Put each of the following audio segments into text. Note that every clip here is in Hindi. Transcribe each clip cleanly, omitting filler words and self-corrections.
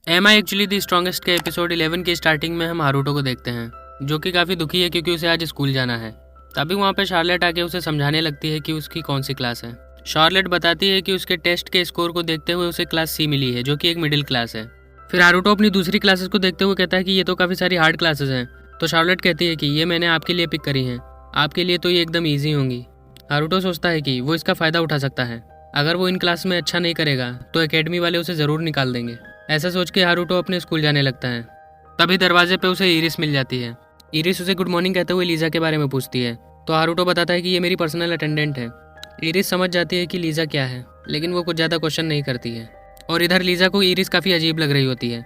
M I actually the strongest के एपिसोड 11 की स्टार्टिंग में हम हारूटो को देखते हैं, जो कि काफ़ी दुखी है क्योंकि उसे आज स्कूल जाना है। तभी वहाँ पे शार्लेट आके उसे समझाने लगती है कि उसकी कौन सी क्लास है। शार्लेट बताती है कि उसके टेस्ट के स्कोर को देखते हुए उसे क्लास सी मिली है, जो कि एक मिडिल क्लास है। फिर हारूटो अपनी दूसरी क्लासेस को देखते हुए कहता है कि ये तो काफ़ी सारी हार्ड क्लासेस हैं। तो शार्लेट कहती है कि ये मैंने आपके लिए पिक करी हैं, आपके लिए तो ये एकदम ईजी होंगी। हारूटो सोचता है कि वो इसका फ़ायदा उठा सकता है। अगर वो इन क्लास में अच्छा नहीं करेगा तो एकेडमी वाले उसे ज़रूर निकाल देंगे। ऐसा सोच के हारूटो अपने स्कूल जाने लगता है। तभी दरवाजे पे उसे इरिस मिल जाती है। इरिस उसे गुड मॉर्निंग कहते हुए लीजा के बारे में पूछती है, तो हारूटो बताता है कि ये मेरी पर्सनल अटेंडेंट है। इरिस समझ जाती है कि लीजा क्या है, लेकिन वो कुछ ज़्यादा क्वेश्चन नहीं करती है। और इधर लीजा को इरिस काफ़ी अजीब लग रही होती है,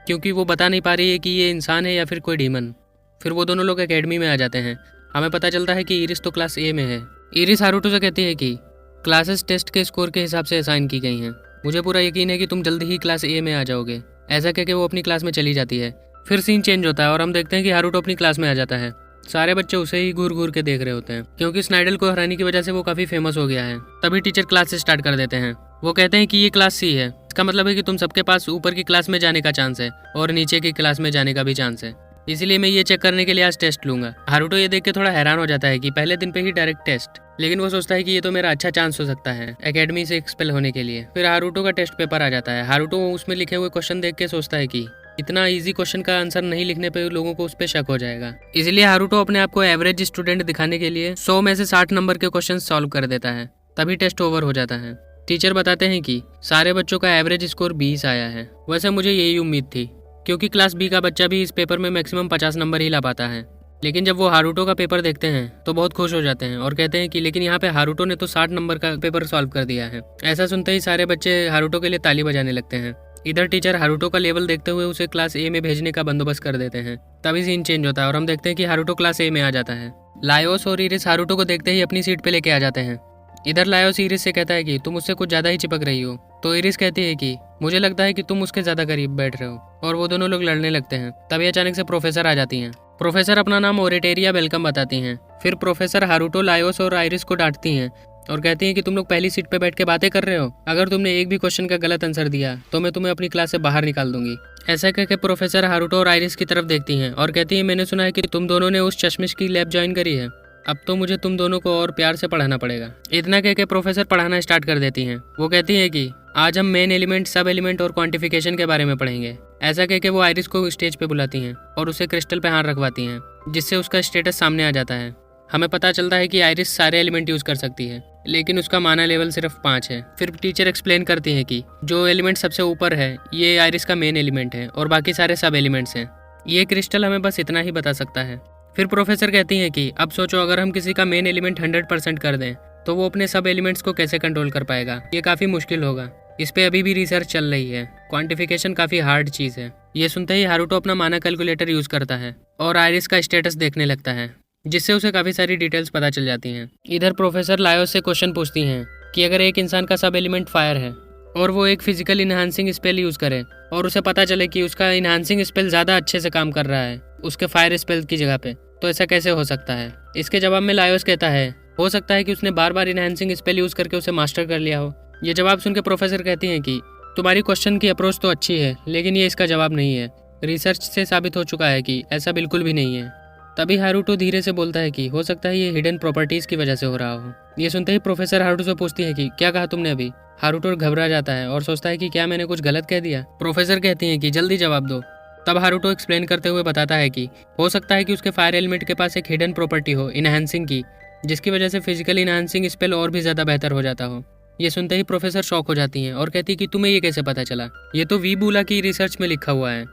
क्योंकि वो बता नहीं पा रही है कि ये इंसान है या फिर कोई डीमन। फिर वो दोनों लोग एकेडमी में आ जाते हैं। हमें पता चलता है कि इरिस तो क्लास ए में है। इरिस हारूटो से कहती है कि क्लासेस टेस्ट के स्कोर के हिसाब से असाइन की गई हैं, मुझे पूरा यकीन है कि तुम जल्दी ही क्लास ए में आ जाओगे। ऐसा कह के वो अपनी क्लास में चली जाती है। फिर सीन चेंज होता है और हम देखते हैं कि हारूटो अपनी क्लास में आ जाता है। सारे बच्चे उसे ही घूर घूर के देख रहे होते हैं, क्योंकि स्नाइडल को हराने की वजह से वो काफ़ी फेमस हो गया है। तभी टीचर क्लास से स्टार्ट कर देते हैं। वो कहते हैं कि ये क्लास सी है, इसका मतलब है कि तुम सबके पास ऊपर की क्लास में जाने का चांस है और नीचे की क्लास में जाने का भी चांस है। इसीलिए मैं ये चेक करने के लिए आज टेस्ट लूंगा। हारूटो ये देख के थोड़ा हैरान हो जाता है कि पहले दिन पे ही डायरेक्ट टेस्ट, लेकिन वो सोचता है कि ये तो मेरा अच्छा चांस हो सकता है एकेडमी से एक्सपेल होने के लिए। फिर हारूटो का टेस्ट पेपर आ जाता है। हारूटो उसमें लिखे हुए क्वेश्चन देख के सोचता है कि इतना इजी क्वेश्चन का आंसर नहीं लिखने पे लोगों को उस पर शक हो जाएगा। इसलिए हारूटो अपने आप को एवरेज स्टूडेंट दिखाने के लिए 100 में से 60 नंबर के क्वेश्चन सॉल्व कर देता है। तभी टेस्ट ओवर हो जाता है। टीचर बताते हैं कि सारे बच्चों का एवरेज स्कोर 20 आया है। वैसे मुझे यही उम्मीद थी, क्योंकि क्लास बी का बच्चा भी इस पेपर में मैक्सिमम 50 नंबर ही ला पाता है। लेकिन जब वो हारूटो का पेपर देखते हैं तो बहुत खुश हो जाते हैं और कहते हैं कि लेकिन यहाँ पे हारूटो ने तो 60 नंबर का पेपर सॉल्व कर दिया है। ऐसा सुनते ही सारे बच्चे हारूटो के लिए ताली बजाने लगते हैं। इधर टीचर हारूटो का लेवल देखते हुए उसे क्लास ए में भेजने का बंदोबस्त कर देते हैं। तभी सीन चेंज होता है और हम देखते हैं कि हारूटो क्लास ए में आ जाता है। लायोस और इरिस हारूटो को देखते ही अपनी सीट पे लेके आ जाते हैं। इधर लायोस इरिस से कहता है कि तुम उससे कुछ ज़्यादा ही चिपक रही हो। तो इरिस कहती है कि मुझे लगता है कि तुम उसके ज़्यादा करीब बैठ रहे हो, और वो दोनों लोग लड़ने लगते हैं। तभी अचानक से प्रोफेसर आ जाती हैं। प्रोफेसर अपना नाम ओरेटेरिया वेलकम बताती हैं। फिर प्रोफेसर हारूटो, लायोस और आइरिस को डांटती हैं और कहती हैं कि तुम लोग पहली सीट पे बैठ के बातें कर रहे हो। अगर तुमने एक भी क्वेश्चन का गलत आंसर दिया तो मैं तुम्हें अपनी क्लास से बाहर निकाल दूंगी। ऐसा कह के प्रोफेसर हारूटो और आइरिस की तरफ देखती हैं और कहती हैं, मैंने सुना है कि तुम दोनों ने उस चश्मिश की लैब ज्वाइन करी है। अब तो मुझे तुम दोनों को और प्यार से पढ़ाना पड़ेगा। इतना कह के प्रोफेसर पढ़ाना स्टार्ट कर देती हैं। वो कहती हैं कि आज हम मेन एलिमेंट, सब एलिमेंट और क्वांटिफिकेशन के बारे में पढ़ेंगे। ऐसा कह के वो आइरिस को स्टेज पे बुलाती हैं और उसे क्रिस्टल पे हाथ रखवाती हैं, जिससे उसका स्टेटस सामने आ जाता है। हमें पता चलता है कि आइरिस सारे एलिमेंट यूज कर सकती है, लेकिन उसका माना लेवल सिर्फ 5 है। फिर टीचर एक्सप्लेन करती हैं कि जो एलिमेंट सबसे ऊपर है ये आइरिस का मेन एलिमेंट है और बाकी सारे सब एलिमेंट्स हैं। ये क्रिस्टल हमें बस इतना ही बता सकता है। फिर प्रोफेसर कहती हैं कि अब सोचो, अगर हम किसी का मेन एलिमेंट 100% कर दें तो वो अपने सब एलिमेंट्स को कैसे कंट्रोल कर पाएगा। ये काफ़ी मुश्किल होगा। इस पे अभी भी रिसर्च चल रही है। क्वांटिफिकेशन काफ़ी हार्ड चीज़ है। ये सुनते ही हारूटो अपना माना कैलकुलेटर यूज़ करता है और आइरिस का स्टेटस देखने लगता है, जिससे उसे काफ़ी सारी डिटेल्स पता चल जाती हैं। इधर प्रोफेसर लायोस से क्वेश्चन पूछती हैं कि अगर एक इंसान का सब एलिमेंट फायर है और वो एक फिजिकल इन्हांसिंग स्पेल यूज़ करे और उसे पता चले कि उसका इन्हांसिंग स्पेल ज़्यादा अच्छे से काम कर रहा है उसके फायर स्पेल की जगह पे, तो ऐसा कैसे हो सकता है। इसके जवाब में लायोस कहता है, हो सकता है कि उसने बार बार इन्हांसिंग स्पेल यूज़ करके उसे मास्टर कर लिया हो। ये जवाब सुन के प्रोफेसर कहती हैं कि तुम्हारी क्वेश्चन की अप्रोच तो अच्छी है, लेकिन ये इसका जवाब नहीं है। रिसर्च से साबित हो चुका है कि ऐसा बिल्कुल भी नहीं है। तभी हारूटो धीरे से बोलता है कि हो सकता है ये हिडन प्रॉपर्टीज की वजह से हो रहा हो। ये सुनते ही प्रोफेसर हारूटो से पूछती है कि क्या कहा तुमने अभी। हारूटो घबरा जाता है और सोचता है कि क्या मैंने कुछ गलत कह दिया। प्रोफेसर कहती हैं कि जल्दी जवाब दो। तब हारूटो एक्सप्लेन करते हुए बताता है कि हो सकता है कि उसके फायर एलिमेंट के पास एक हिडन प्रॉपर्टी हो इनहैंसिंग की, जिसकी वजह से फिजिकल इनहैंसिंग स्पेल और भी ज़्यादा बेहतर हो जाता हो। ये सुनते ही प्रोफेसर शॉक हो जाती हैं और कहती है कि तुम्हें ये कैसे पता चला, ये तो वी बुला की रिसर्च में लिखा हुआ है।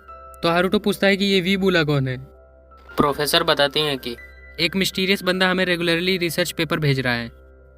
तो हारूटो पूछता है कि ये वी बुला कौन है। प्रोफेसर बताते हैं कि एक मिस्टीरियस बंदा हमें रेगुलरली रिसर्च पेपर भेज रहा है,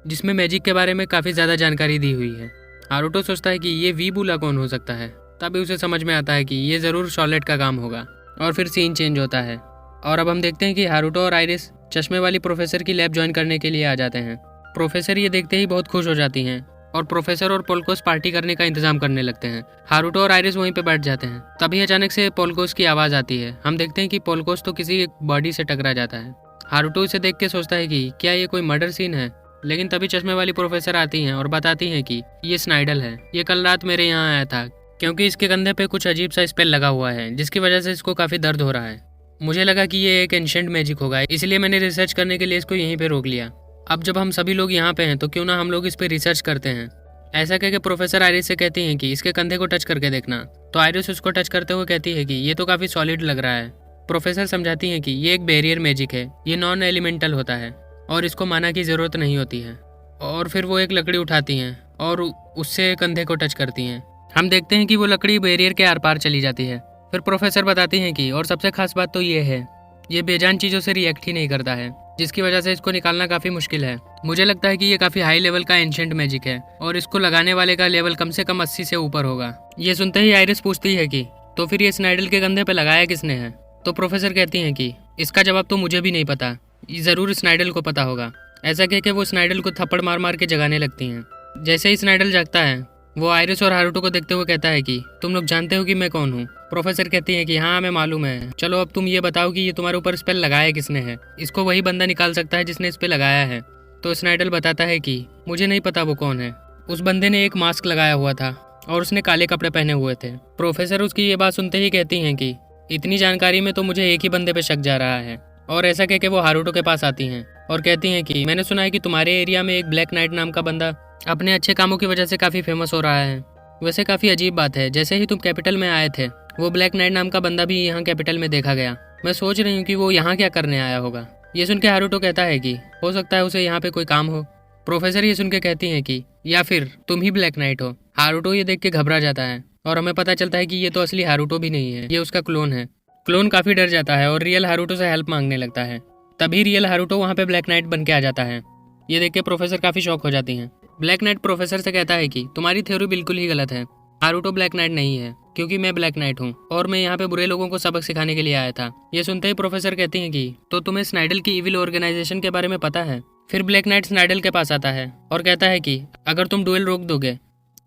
जिसमें मैजिक के बारे में काफ़ी ज़्यादा जानकारी दी हुई है। हारूटो सोचता है कि ये वी बुला कौन हो सकता है। तभी उसे समझ में आता है कि ये ज़रूर शार्लेट का काम होगा। और फिर सीन चेंज होता है और अब हम देखते हैं कि हारूटो और आइरिस चश्मे वाली प्रोफेसर की लैब ज्वाइन करने के लिए आ जाते हैं। प्रोफेसर ये देखते ही बहुत खुश हो जाती हैं और प्रोफेसर और पोल्कोस पार्टी करने का इंतजाम करने लगते हैं। हारूटो और आइरिस वहीं पे बैठ जाते हैं। तभी अचानक से पोल्कोस की आवाज़ आती है। हम देखते हैं कि पोल्कोस तो किसी बॉडी से टकरा जाता है। हारूटो इसे देख के सोचता है कि क्या ये कोई मर्डर सीन है, लेकिन तभी चश्मे वाली प्रोफेसर आती हैं और बताती हैं कि ये स्नाइडल है, ये कल रात मेरे यहाँ आया था क्योंकि इसके कंधे पे कुछ अजीब सा स्पेल लगा हुआ है जिसकी वजह से इसको काफ़ी दर्द हो रहा है। मुझे लगा कि ये एक एंशिएंट मैजिक होगा, इसलिए मैंने रिसर्च करने के लिए इसको यहीं पे रोक लिया। अब जब हम सभी लोग यहाँ पे हैं तो क्यों ना हम लोग इस पे रिसर्च करते हैं। ऐसा कह के प्रोफेसर आयरिस से कहती हैं कि इसके कंधे को टच करके देखना। तो आयरिस उसको टच करते हुए कहती है कि ये तो काफ़ी सॉलिड लग रहा है। प्रोफेसर समझाती हैं कि ये एक बैरियर मैजिक है, ये नॉन एलिमेंटल होता है और इसको माना की ज़रूरत नहीं होती है। और फिर वो एक लकड़ी उठाती हैं और उससे कंधे को टच करती हैं। हम देखते हैं कि वो लकड़ी बैरियर के आर पार चली जाती है। फिर प्रोफेसर बताती हैं कि और सबसे खास बात तो ये है, ये बेजान चीज़ों से रिएक्ट ही नहीं करता है, जिसकी वजह से इसको निकालना काफ़ी मुश्किल है। मुझे लगता है कि ये काफ़ी हाई लेवल का एंशिएंट मैजिक है और इसको लगाने वाले का लेवल कम से कम 80 से ऊपर होगा। ये सुनते ही आयरिस पूछती है कि तो फिर ये स्नाइडल के कंधे पे लगाया किसने है। तो प्रोफेसर कहती हैं कि इसका जवाब तो मुझे भी नहीं पता, ये ज़रूर स्नाइडल को पता होगा। ऐसा कह के वो स्नाइडल को थप्पड़ मार मार के जगाने लगती हैं। जैसे ही स्नाइडल जागता है वो आयरिस और हारुतो को देखते हुए कहता है कि तुम लोग जानते हो कि मैं कौन हूँ। प्रोफेसर कहती है कि हाँ हमें मालूम है, चलो अब तुम ये बताओ कि ये तुम्हारे ऊपर स्पेल लगाया किसने है। इसको वही बंदा निकाल सकता है जिसने इस पे लगाया है। तो स्नाइडल बताता है कि मुझे नहीं पता वो कौन है। उस बंदे ने एक मास्क लगाया हुआ था और उसने काले कपड़े पहने हुए थे। प्रोफेसर उसकी ये बात सुनते ही कहती हैं कि इतनी जानकारी में तो मुझे एक ही बंदे पे शक जा रहा है। और ऐसा कह के वो हारुतो के पास आती हैं और कहती हैं कि मैंने सुना है कि तुम्हारे एरिया में एक ब्लैक नाइट नाम का बंदा अपने अच्छे कामों की वजह से काफ़ी फेमस हो रहा है। वैसे काफ़ी अजीब बात है, जैसे ही तुम कैपिटल में आए थे वो ब्लैक नाइट नाम का बंदा भी यहाँ कैपिटल में देखा गया। मैं सोच रही हूँ कि वो यहाँ क्या करने आया होगा। ये सुन के हारुतो कहता है कि हो सकता है उसे यहाँ पे कोई काम हो। प्रोफेसर ये सुन के कहती हैं कि या फिर तुम ही ब्लैक नाइट हो। हारुतो ये देख के घबरा जाता है और हमें पता चलता है कि ये तो असली हारुतो भी नहीं है, ये उसका क्लोन है। क्लोन काफ़ी डर जाता है और रियल हारुतो से हेल्प मांगने लगता है। तभी रियल हारुतो वहाँ पे ब्लैक नाइट बन के आ जाता है। ये देख के प्रोफेसर काफ़ी शॉक हो जाती हैं। ब्लैक नाइट प्रोफेसर से कहता है कि तुम्हारी थ्योरी बिल्कुल ही गलत है, हारुतो ब्लैक नाइट नहीं है, क्योंकि मैं ब्लैक नाइट हूँ और मैं यहाँ पे बुरे लोगों को सबक सिखाने के लिए आया था। ये सुनते ही प्रोफेसर कहती हैं कि तो तुम्हें स्नाइडल की इविल ऑर्गेनाइजेशन के बारे में पता है। फिर ब्लैक नाइट स्नाइडल के पास आता है और कहता है कि अगर तुम डुएल रोक दोगे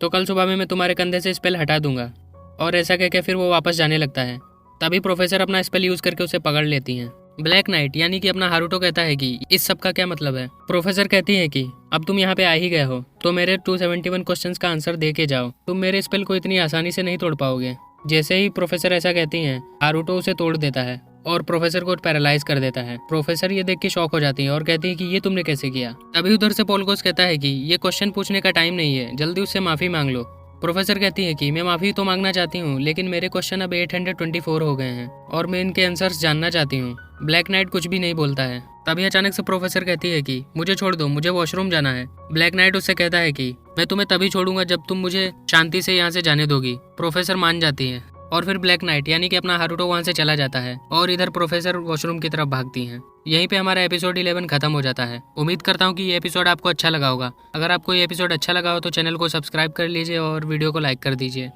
तो कल सुबह में मैं तुम्हारे कंधे से स्पेल हटा दूंगा। और ऐसा कह के फिर वो वापस जाने लगता है। तभी प्रोफेसर अपना स्पेल यूज करके उसे पकड़ लेती हैं। ब्लैक नाइट यानी कि अपना हारुतो कहता है कि इस सब का क्या मतलब है। प्रोफेसर कहती है कि अब तुम यहाँ पे आ ही गए हो तो मेरे 271 क्वेश्चंस का आंसर दे के जाओ, तुम मेरे स्पेल को इतनी आसानी से नहीं तोड़ पाओगे। जैसे ही प्रोफेसर ऐसा कहती हैं हारुतो उसे तोड़ देता है और प्रोफेसर को पैरालाइज कर देता है। प्रोफेसर ये देख के शॉक हो जाती है और कहती है कि ये तुमने कैसे किया। तभी उधर से पोलगोस कहता है कि ये क्वेश्चन पूछने का टाइम नहीं है, जल्दी उससे माफी मांग लो। प्रोफेसर कहती है कि मैं माफ़ी तो मांगना चाहती हूँ लेकिन मेरे क्वेश्चन अब 824 हो गए हैं और मैं इनके आंसर्स जानना चाहती हूँ। ब्लैक नाइट कुछ भी नहीं बोलता है। तभी अचानक से प्रोफेसर कहती है कि मुझे छोड़ दो, मुझे वॉशरूम जाना है। ब्लैक नाइट उससे कहता है कि मैं तुम्हें तभी छोड़ूंगा जब तुम मुझे शांति से यहाँ से जाने दोगी। प्रोफेसर मान जाती है और फिर ब्लैक नाइट यानी कि अपना हारुतो वहाँ से चला जाता है और इधर प्रोफेसर वॉशरूम की तरफ भागती हैं। यहीं पे हमारा एपिसोड 11 खत्म हो जाता है। उम्मीद करता हूँ कि ये एपिसोड आपको अच्छा लगा होगा। अगर आपको ये एपिसोड अच्छा लगा हो तो चैनल को सब्सक्राइब कर लीजिए और वीडियो को लाइक कर दीजिए।